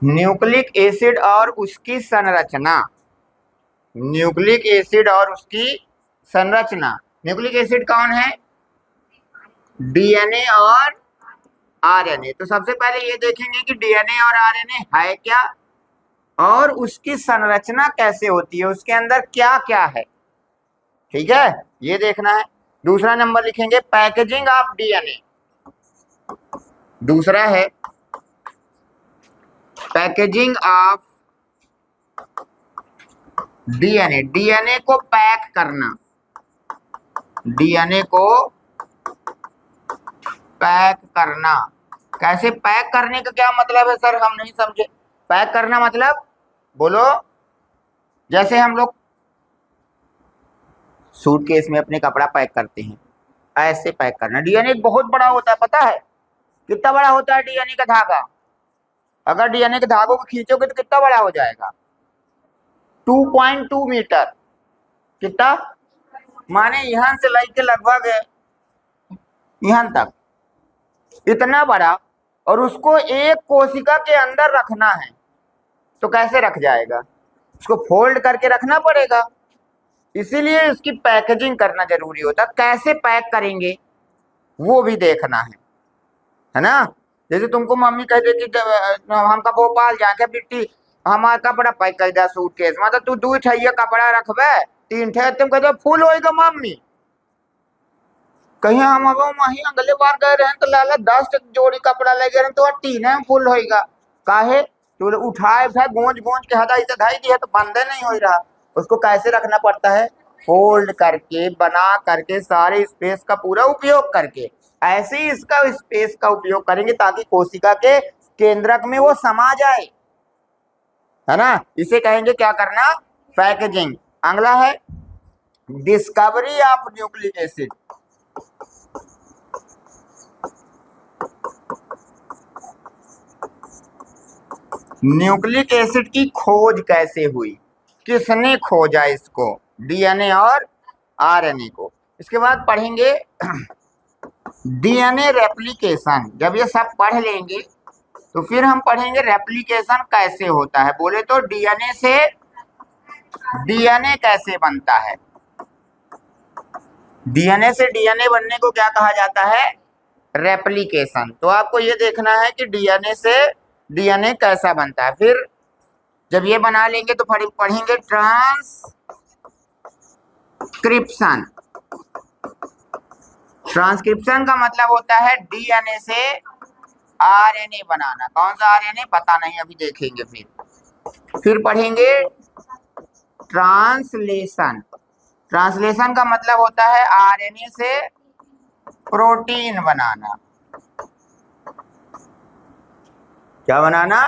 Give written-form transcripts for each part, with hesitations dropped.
Nucleic acid और उसकी संरचना। न्यूक्लिक एसिड और उसकी संरचना। न्यूक्लिक एसिड कौन है? डीएनए और आरएनए। तो सबसे पहले ये देखेंगे कि डीएनए और आरएनए है क्या, और उसकी संरचना कैसे होती है, उसके अंदर क्या क्या है। ठीक है, ये देखना है। दूसरा नंबर लिखेंगे पैकेजिंग ऑफ डीएनए। दूसरा है पैकेजिंग ऑफ डीएनए। डीएनए को पैक करना। डीएनए को पैक करना। कैसे पैक करने का क्या मतलब है सर, हम नहीं समझे। पैक करना मतलब बोलो। जैसे हम लोग सूटकेस में अपने कपड़ा पैक करते हैं, ऐसे पैक करना। डीएनए बहुत बड़ा होता है, पता है कितना बड़ा होता है डीएनए का धागा? अगर डीएनए के धागों को खींचोगे तो कितना बड़ा हो जाएगा? 2.2 मीटर। कितना? माने यहाँ से लेके लगभग यहाँ तक, इतना बड़ा। और उसको एक कोशिका के अंदर रखना है, तो कैसे रख जाएगा? उसको फोल्ड करके रखना पड़ेगा। इसीलिए इसकी पैकेजिंग करना जरूरी होता है। कैसे पैक करेंगे वो भी देखना है ना। जैसे तुमको मम्मी कह देती हमका भोपाल जाके बिट्टी हमारा कपड़ा पैक कर दे सूटकेस, मतलब तू 2 ठैया कपड़ा रखबे, 3 ठे तुम कहते फुल होएगा मम्मी। कहीं हम अब वहीं अगले बार गए रहे तो लाला 10 जोड़ी कपड़ा ले गए तो 3 में फुल होएगा। काहे? तो उठाए गोंज गोंज के हदा इसे धाई दी है तो बंदे नहीं हो रहा। उसको कैसे रखना पड़ता है? फोल्ड करके, बना करके, सारे स्पेस का पूरा उपयोग करके। ऐसे ही इसका स्पेस का उपयोग करेंगे ताकि कोशिका के केंद्रक में वो समा जाए, है ना। इसे कहेंगे क्या करना? पैकेजिंग। अगला है discovery of nucleic acid. Nucleic acid की खोज कैसे हुई, किसने खोजा इसको? डीएनए और आरएनए को। इसके बाद पढ़ेंगे डीएनए रेप्लिकेशन। जब ये सब पढ़ लेंगे तो फिर हम पढ़ेंगे रेप्लिकेशन कैसे होता है। बोले तो डीएनए से डीएनए कैसे बनता है। डीएनए से डीएनए बनने को क्या कहा जाता है? रेप्लिकेशन। तो आपको ये देखना है कि डीएनए से डीएनए कैसा बनता है। फिर जब ये बना लेंगे तो पढ़ेंगे ट्रांसक्रिप्शन। ट्रांसक्रिप्शन का मतलब होता है डीएनए से आरएनए बनाना। कौन सा आरएनए पता नहीं, अभी देखेंगे। फिर पढ़ेंगे ट्रांसलेशन। ट्रांसलेशन का मतलब होता है आरएनए से प्रोटीन बनाना। क्या बनाना?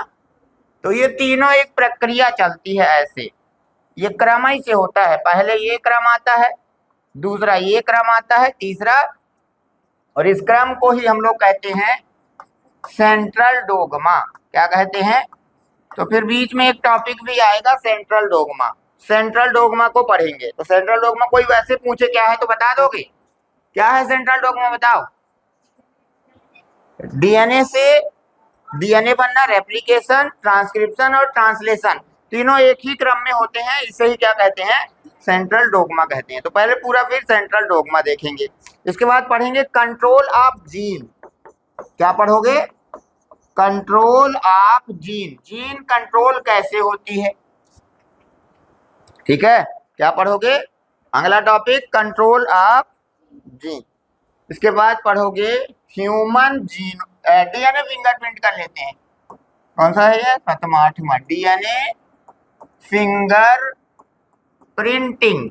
तो ये तीनों एक प्रक्रिया चलती है ऐसे, ये क्रम ही से होता है। पहले ये क्रम आता है, दूसरा ये क्रम आता है, तीसरा, और इस क्रम को ही हम लोग कहते हैं सेंट्रल डोग्मा। क्या कहते हैं? तो फिर बीच में एक टॉपिक भी आएगा सेंट्रल डोग्मा। सेंट्रल डोग्मा को पढ़ेंगे। तो सेंट्रल डोग्मा कोई वैसे पूछे क्या है तो बता दोगे? क्या है सेंट्रल डोग्मा बताओ? डीएनए से डीएनए बनना, रेप्लिकेशन, ट्रांसक्रिप्शन और ट्रांसलेशन तीनों एक ही क्रम में होते हैं। इसे ही क्या कहते हैं? सेंट्रल डोग्मा कहते हैं। तो पहले पूरा फिर सेंट्रल डोग्मा देखेंगे। इसके बाद पढ़ेंगे कंट्रोल ऑफ जीन। क्या पढ़ोगे? Control of gene. Gene control कैसे होती है, ठीक है। क्या पढ़ोगे? अगला टॉपिक कंट्रोल ऑफ जीन। इसके बाद पढ़ोगे ह्यूमन जीन डीएनए फिंगरप्रिंट कर लेते हैं। कौन सा है ये? 7वां 8वां डीएनए फिंगर प्रिंटिंग।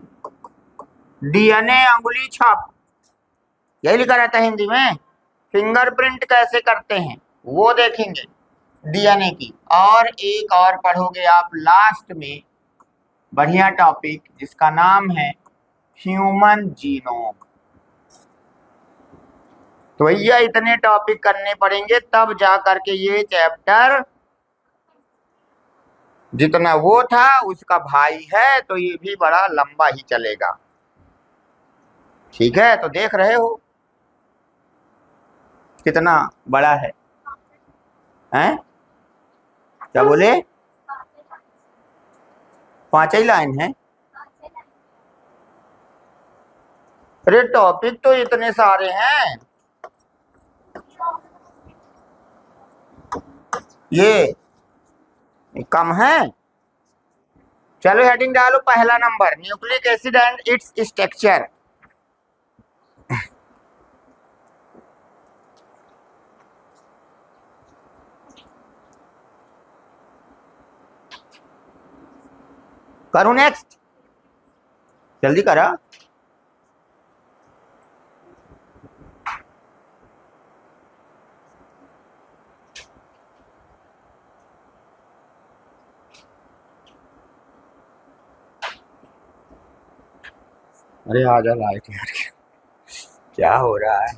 डीएनए अंगुली छाप, यही लिखा रहता है हिंदी में। फिंगरप्रिंट कैसे करते हैं वो देखेंगे डीएनए की। और एक और पढ़ोगे आप लास्ट में, बढ़िया टॉपिक जिसका नाम है ह्यूमन जीनोम। तो भैया इतने टॉपिक करने पड़ेंगे तब जा करके ये चैप्टर जितना वो था उसका भाई है, तो ये भी बड़ा लंबा ही चलेगा। ठीक है, तो देख रहे हो कितना बड़ा है, हैं? क्या बोले? 5 ही लाइन है? अरे टॉपिक तो इतने सारे हैं। ये कम है। चलो हेडिंग डालो, पहला number nucleic acid and its structure. करूं नेक्स्ट? जल्दी करा। अरे आ जा लाइट यार, क्या हो रहा है?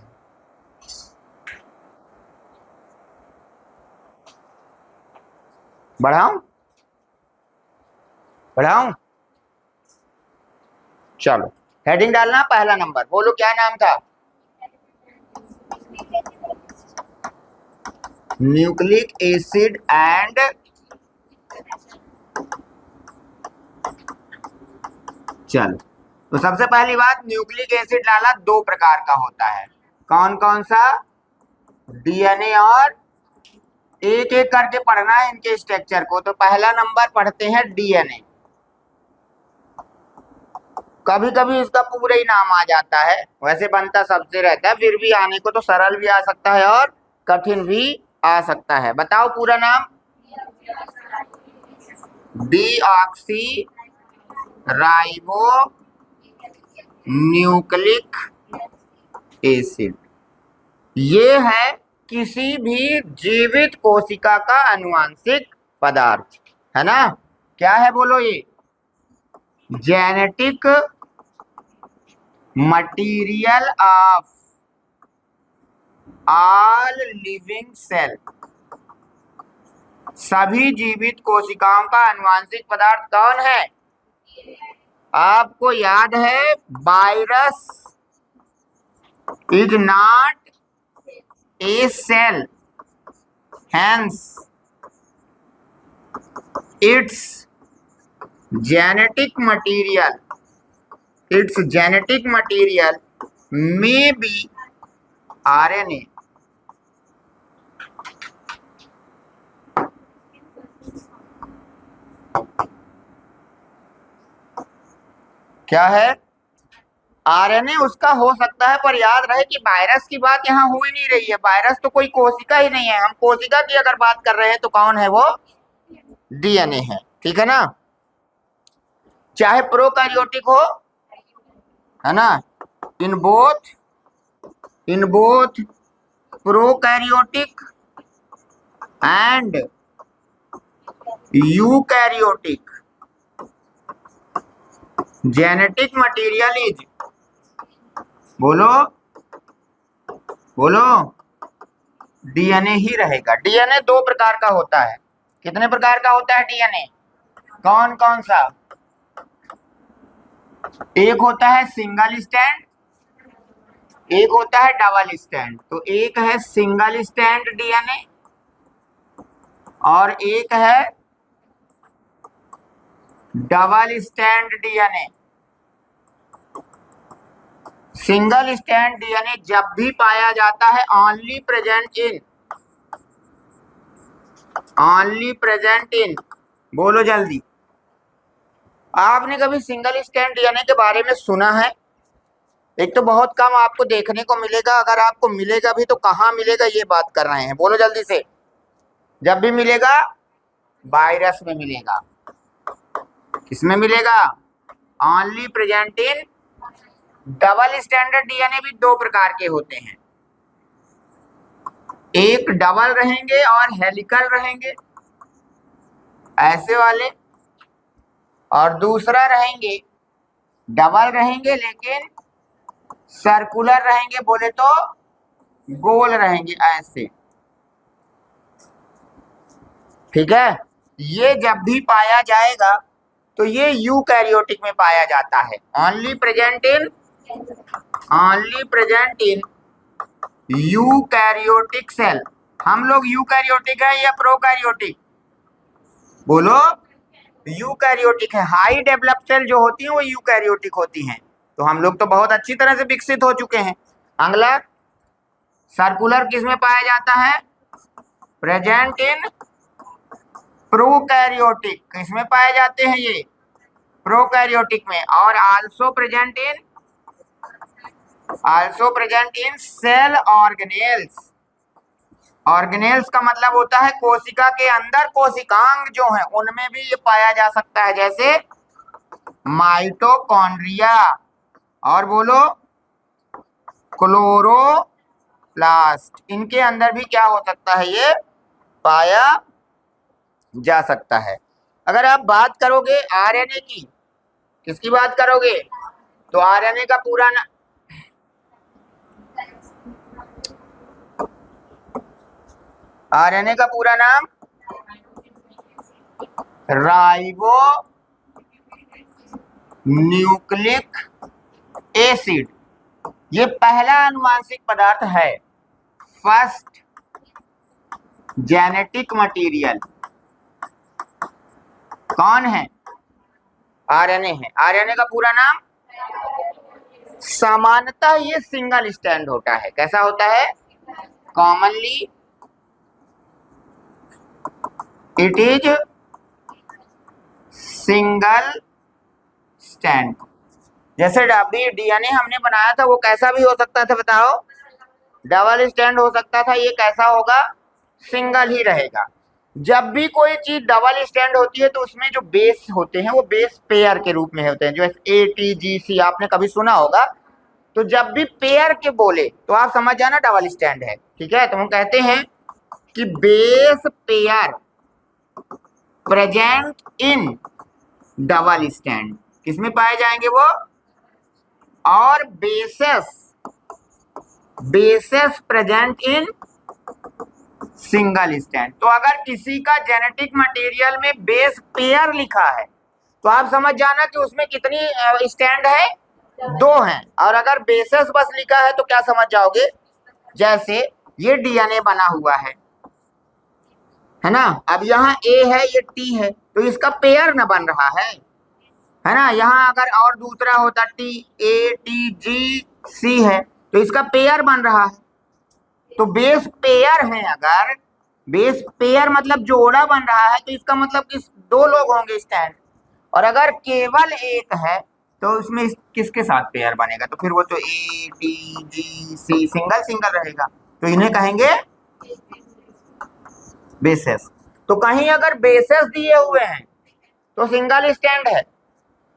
बढ़ाऊं? बढ़ाऊं? चलो हेडिंग डालना, पहला नंबर बोलो क्या नाम था? न्यूक्लिक एसिड एंड चलो, तो सबसे पहली बात, न्यूक्लिक एसिड डाला, 2 प्रकार का होता है। कौन कौन सा? डीएनए और एक एक करके पढ़ना है इनके स्ट्रक्चर को। तो पहला नंबर पढ़ते हैं डीएनए। कभी कभी इसका पूरा ही नाम आ जाता है, वैसे बनता सबसे रहता है, फिर भी आने को तो सरल भी आ सकता है और कठिन भी आ सकता है। बताओ पूरा नाम। Deoxy ribo nucleic acid. ये है किसी भी जीवित कोशिका का आनुवांशिक पदार्थ, है ना? क्या है बोलो? ये genetic material of all living cell. सभी जीवित कोशिकाओं का आनुवांशिक पदार्थ कौन है? आपको याद है, virus is not a cell, hence its genetic material may be RNA। क्या है? आरएनए उसका हो सकता है, पर याद रहे कि वायरस की बात यहाँ हो ही नहीं रही है। वायरस तो कोई कोशिका ही नहीं है। हम कोशिका की अगर बात कर रहे हैं तो कौन है वो? डीएनए है, ठीक है ना? चाहे प्रोकैरियोटिक हो, है ना? In both prokaryotic and eukaryotic genetic material is, बोलो बोलो, डीएनए ही रहेगा। डीएनए 2 प्रकार का होता है। कितने प्रकार का होता है डीएनए? कौन कौन सा? एक होता है सिंगल स्टैंड, एक होता है डबल स्टैंड। तो एक है सिंगल स्टैंड डीएनए और एक है double stand DNA. Single stand DNA जब भी पाया जाता है ओनली प्रेजेंट इन, बोलो जल्दी। आपने कभी सिंगल स्टैंड डीएनए के बारे में सुना है? एक तो बहुत कम आपको देखने को मिलेगा, अगर आपको मिलेगा भी तो कहाँ मिलेगा, ये बात कर रहे हैं। बोलो जल्दी से। जब भी मिलेगा वायरस में मिलेगा। किसमें मिलेगा? ओनली प्रेजेंट इन। डबल स्टैंडर्ड डीएनए भी 2 प्रकार के होते हैं, एक डबल रहेंगे और हेलिकल रहेंगे ऐसे वाले, और दूसरा रहेंगे डबल रहेंगे लेकिन सर्कुलर रहेंगे, बोले तो गोल रहेंगे ऐसे, ठीक है? ये जब भी पाया जाएगा तो ये यूकैरियोटिक में पाया जाता है। Only present in eukaryotic cell. हम लोग यूकैरियोटिक है या प्रोकैरियोटिक? बोलो, यूकैरियोटिक है। हाई डेवलप्ड सेल जो होती हैं वो यूकैरियोटिक होती हैं। तो हम लोग तो बहुत अच्छी तरह से विकसित हो चुके हैं। अगला, सर्कुलर किस में पाया जाता है? Present in prokaryotic. किस में पाए जाते हैं ये? प्रोकैरियोटिक में। और also present in cell organelles. Organelles का मतलब होता है कोशिका के अंदर कोशिकांग जो है उनमें भी ये पाया जा सकता है, जैसे माइटोकॉन्ड्रिया और बोलो क्लोरोप्लास्ट। इनके अंदर भी क्या हो सकता है? ये पाया जा सकता है। अगर आप बात करोगे आरएनए की, किसकी बात करोगे? तो आरएनए का पूरा आरएनए का पूरा नाम राइबो न्यूक्लिक एसिड। ये पहला आनुवांशिक पदार्थ है, फर्स्ट जेनेटिक मटेरियल। कौन है? आरएनए है। आरएनए का पूरा नाम, सामान्यतः ये सिंगल स्टैंड होता है। कैसा होता है? Commonly it is single stand. जैसे डीएनए हमने बनाया था वो कैसा भी हो सकता था, बताओ? डबल स्टैंड हो सकता था। ये कैसा होगा? सिंगल ही रहेगा। जब भी कोई चीज डबल स्टैंड होती है तो उसमें जो बेस होते हैं वो बेस पेयर के रूप में होते हैं, जो ATGC आपने कभी सुना होगा। तो जब भी पेयर के बोले तो आप समझ जाना डबल स्टैंड है। ठीक है, तो हम कहते हैं कि base pair present in double stand. किसमें पाए जाएंगे वो? और bases present in single stand. तो अगर किसी का जेनेटिक मटेरियल में बेस पेयर लिखा है तो आप समझ जाना कि उसमें कितनी स्टैंड है? 2 हैं। और अगर बेसेस बस लिखा है तो क्या समझ जाओगे? जैसे ये डीएनए बना हुआ है ना। अब यहाँ A है, ये T है, तो इसका पेयर न बन रहा है ना। यहाँ अगर और दूसरा होता TATGC है तो इसका पेयर बन रहा है। तो बेस पेयर है। अगर बेस पेयर मतलब जोड़ा बन रहा है तो इसका मतलब कि 2 लोग होंगे स्टैंड। और अगर केवल एक है तो उसमें किसके साथ पेयर बनेगा? तो फिर वो तो ATGC सिंगल सिंगल रहेगा। तो इन्हें कहेंगे बेसेस। तो कहीं अगर बेसेस दिए हुए हैं तो सिंगल स्टैंड है,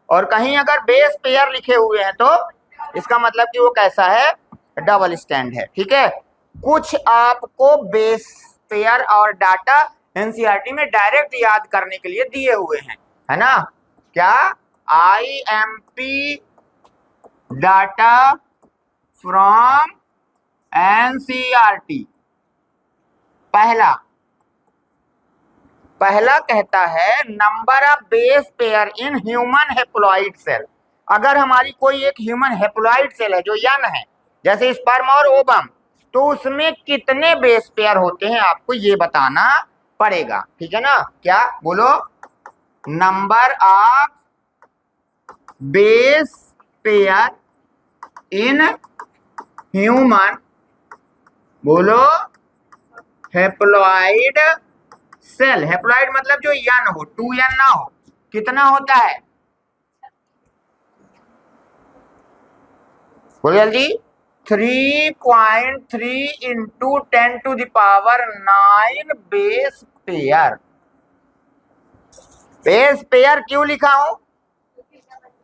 और कहीं अगर बेस पेयर लिखे हुए हैं तो इसका मतलब कि वो कैसा है? डबल स्टैंड है। ठीक है, कुछ आपको बेस पेयर और डाटा एनसीईआरटी में डायरेक्ट याद करने के लिए दिए हुए हैं, है ना। क्या? IMP data from NCERT. पहला कहता है number of base pair in human haploid cell. अगर हमारी कोई एक ह्यूमन हेप्लॉइड सेल है जो यन है, जैसे स्पर्म और ओवम, तो उसमें कितने बेस पेयर होते हैं आपको ये बताना पड़ेगा। ठीक है ना। क्या? बोलो, number of base pair in human, बोलो, हेप्लॉइड सेल। हेप्लॉइड मतलब जो यन हो, 2n ना हो, कितना होता है? बोलो जल्दी। 3.3 into 10⁹ base pair. Base pair क्यों लिखा हूं?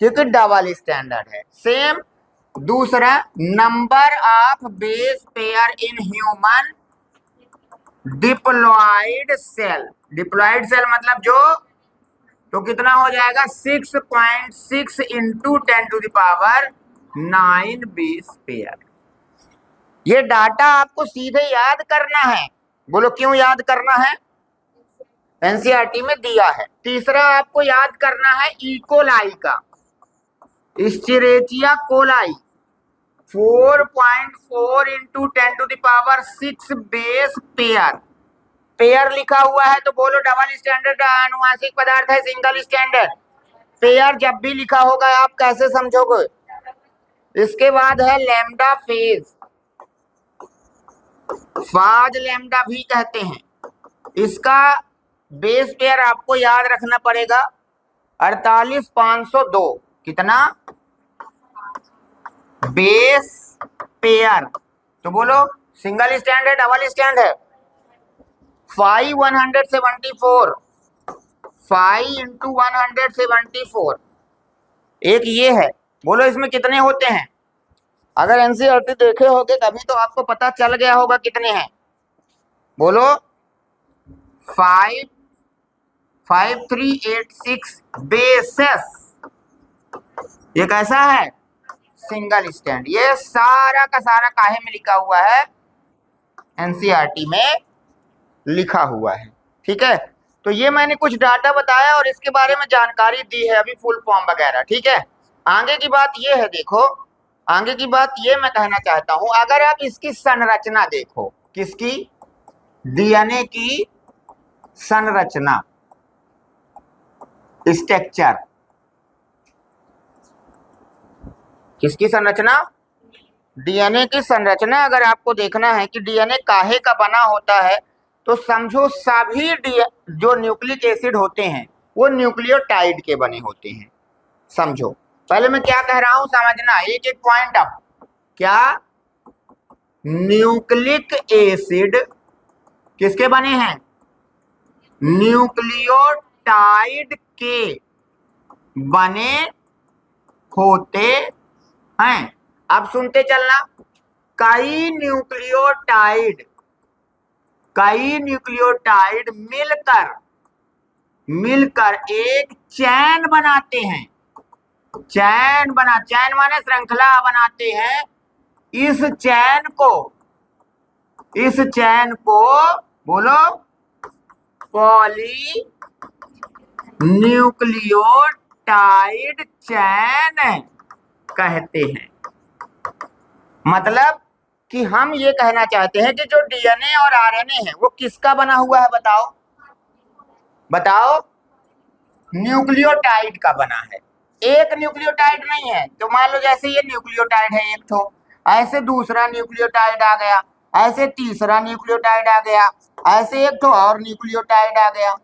क्योंकि डबल स्टैंडर्ड है। सेम दूसरा, number of base pair in human diploid cell. Diploid cell मतलब जो, तो कितना हो जाएगा? 6.6 इंटू 10⁹ बेस पेयर। ये डाटा आपको सीधे याद करना है। बोलो क्यों याद करना है? एनसीईआरटी में दिया है। तीसरा आपको याद करना है इकोलाई का, Escherichia coli, 4.4 into 10⁶ base pair. Pair लिखा हुआ है तो बोलो डबल स्टैंडर्ड आनुवांशिक पदार्थ है, सिंगल स्टैंडर्ड। पेयर जब भी लिखा होगा आप कैसे समझोगे? इसके बाद है लैम्डा फेज, फाज लैम्डा भी कहते हैं। इसका बेस पेयर आपको याद रखना पड़ेगा 48502। कितना बेस पेयर? तो बोलो सिंगल स्टैंड है, डबल स्टैंड है? 5 174, 5 × 174। एक ये है, बोलो इसमें कितने होते हैं? अगर एनसीईआरटी देखे होगे कभी तो आपको पता चल गया होगा कितने हैं। बोलो 5386 बेसेस। ये कैसा है? Single stand. ये सारा का सारा काहे में लिखा हुआ है? एनसीईआरटी में लिखा हुआ है। ठीक है, तो ये मैंने कुछ डाटा बताया और इसके बारे में जानकारी दी है अभी, फुल फॉर्म वगैरह। ठीक है, आगे की बात ये है, देखो आगे की बात ये मैं कहना चाहता हूं, अगर आप इसकी संरचना देखो, किसकी? डीएनए की संरचना, स्ट्रक्चर। किसकी संरचना? डीएनए की संरचना। अगर आपको देखना है कि डीएनए काहे का बना होता है तो समझो सभी जो न्यूक्लिक एसिड होते हैं वो न्यूक्लियोटाइड के बने होते हैं। समझो, पहले मैं क्या कह रहा हूं समझना, एक एक पॉइंट। अब क्या न्यूक्लिक एसिड किसके बने हैं? न्यूक्लियोटाइड के बने होते हैं। अब सुनते चलना, कई न्यूक्लियोटाइड मिलकर एक चैन बनाते हैं। चैन माने श्रृंखला बनाते हैं। इस चैन को बोलो पॉली न्यूक्लियोटाइड चैन कहते हैं। मतलब कि हम ये कहना चाहते हैं कि जो डीएनए और आरएनए है वो किसका बना हुआ है? बताओ न्यूक्लियोटाइड का बना है। एक न्यूक्लियोटाइड नहीं है। तो मान लो जैसे ये न्यूक्लियोटाइड है एक तो, ऐसे दूसरा न्यूक्लियोटाइड आ गया, ऐसे तीसरा न्यूक्लियोटाइड आ गया, ऐसे एक तो और न्यूक्लियोटाइड आ गया,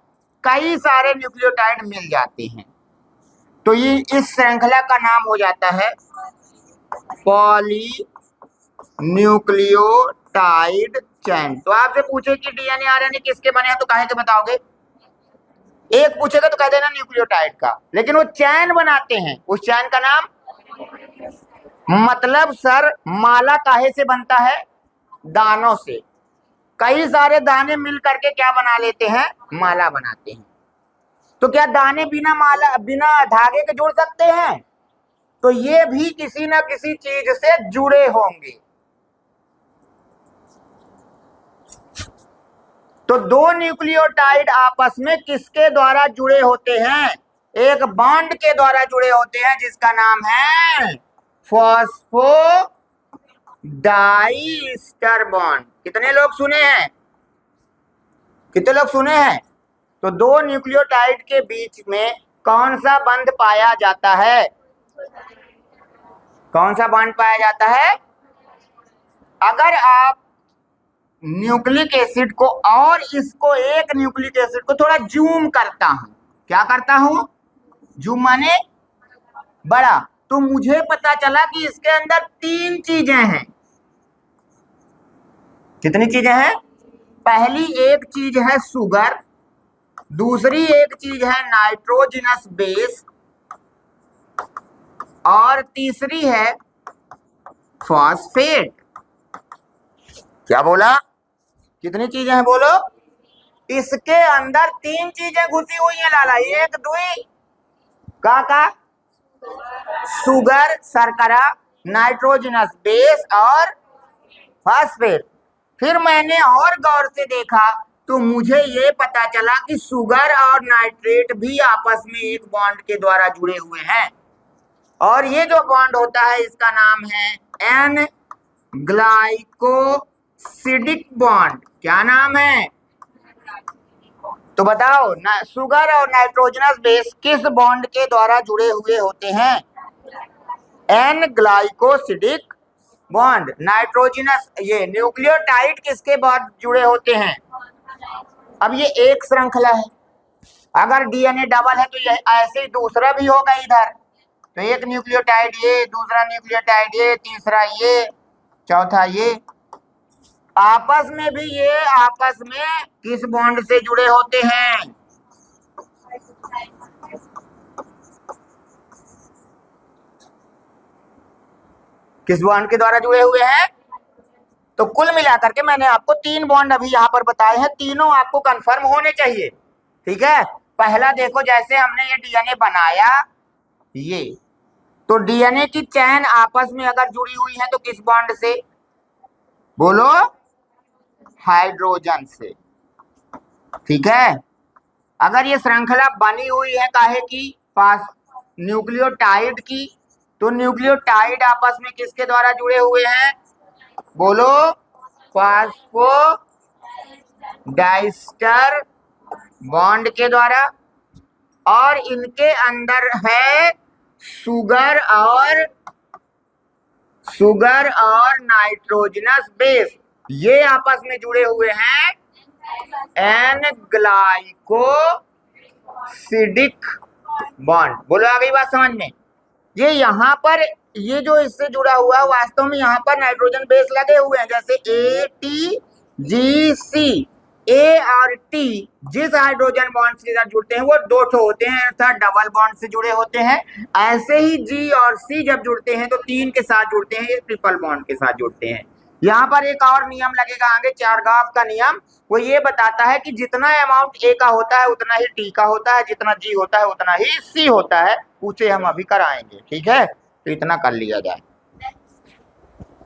कई सारे न्यूक्लियोटाइड मिल जाते हैं। तो ये इस श्रृंखला का नाम हो जाता है पॉली न्यूक्लियोटाइड चैन। तो आपसे पूछे कि डीएनए आरएनए किसके बने हैं तो काहे के बताओगे? एक पूछेगा तो कह देना न्यूक्लियोटाइड का, लेकिन वो चैन बनाते हैं, उस चैन का नाम। मतलब सर माला काहे से बनता है? दानों से। कई सारे दाने मिल करके क्या बना लेते हैं? माला बनाते हैं। तो क्या दाने बिना धागे के जुड़ सकते हैं? तो ये भी किसी ना किसी चीज से जुड़े होंगे। तो दो न्यूक्लियोटाइड आपस में किसके द्वारा जुड़े होते हैं? एक बॉन्ड के द्वारा जुड़े होते हैं जिसका नाम है फॉस्फोडाइस्टर बॉन्ड। कितने लोग सुने हैं? तो दो न्यूक्लियोटाइड के बीच में कौन सा बंध पाया जाता है? कौन सा बॉन्ड पाया जाता है? अगर आप न्यूक्लिक एसिड को और इसको एक न्यूक्लिक एसिड को थोड़ा जूम करता हूं, क्या करता हूं? जूम माने बड़ा, तो मुझे पता चला कि इसके अंदर 3 चीजें हैं। कितनी चीजें हैं? पहली एक चीज है शुगर, दूसरी एक चीज है नाइट्रोजनस बेस और तीसरी है फॉस्फेट। क्या बोला? कितनी चीजें हैं बोलो? इसके अंदर 3 चीजें घुसी हुई हैं लाला। एक दुई का शुगर शर्करा, नाइट्रोजनस बेस और फॉस्फेट। फिर मैंने और गौर से देखा तो मुझे ये पता चला कि शुगर और नाइट्रेट भी आपस में एक बॉन्ड के द्वारा जुड़े हुए हैं और ये जो बॉन्ड होता है इसका नाम है एन ग्लाइकोसिडिक बॉन्ड। क्या नाम है? तो बताओ ना, शुगर और नाइट्रोजनस बेस किस बॉन्ड के द्वारा जुड़े हुए होते हैं? N glycosidic bond. नाइट्रोजनस, ये न्यूक्लियोटाइड किसके बाद जुड़े होते हैं? अब ये एक श्रृंखला है, अगर डीएनए डबल है तो ये ऐसे ही दूसरा भी होगा इधर, तो एक न्यूक्लियोटाइड ये, दूसरा न्यूक्लियोटाइड ये, तीसरा ये, चौथा ये। आपस में भी ये आपस में किस बॉन्ड से जुड़े होते हैं? किस बॉन्ड के द्वारा जुड़े हुए हैं? तो कुल मिलाकर के मैंने आपको 3 बॉन्ड अभी यहाँ पर बताए हैं, तीनों आपको कंफर्म होने चाहिए। ठीक है, पहला देखो, जैसे हमने ये डीएनए बनाया, ये तो डीएनए की चैन आपस में अगर जुड़ी हुई है तो किस बॉन्ड से? बोलो, हाइड्रोजन से। ठीक है, अगर ये श्रृंखला बनी हुई है काहे की? पास न्यूक्लियोटाइड की, तो न्यूक्लियोटाइड आपस में किसके द्वारा जुड़े हुए हैं? बोलो, फास्फो डाइस्टर बॉन्ड के द्वारा, और इनके अंदर है शुगर और नाइट्रोजनस बेस, ये आपस में जुड़े हुए हैं एन ग्लाइकोसिडिक बॉन्ड। बोलो, आ गई बात समझ में? ये यहाँ पर ये जो इससे जुड़ा हुआ है, वास्तव में यहाँ पर नाइट्रोजन बेस लगे हुए हैं, जैसे ATGC। ए और टी जिस हाइड्रोजन बॉन्ड के साथ जुड़ते हैं वो 2 ठो होते हैं, अर्थात डबल बॉन्ड से जुड़े होते हैं। ऐसे ही जी और सी जब जुड़ते हैं तो 3 के साथ जुड़ते हैं, ये ट्रिपल बॉन्ड के साथ जुड़ते हैं। यहाँ पर एक और नियम लगेगा आगे, चारगाफ का नियम। वो ये बताता है कि जितना अमाउंट ए का होता है उतना ही टी का होता है, जितना जी होता है उतना ही सी होता है। पूछे हम अभी कराएंगे, ठीक है, तो इतना कर लिया जाए।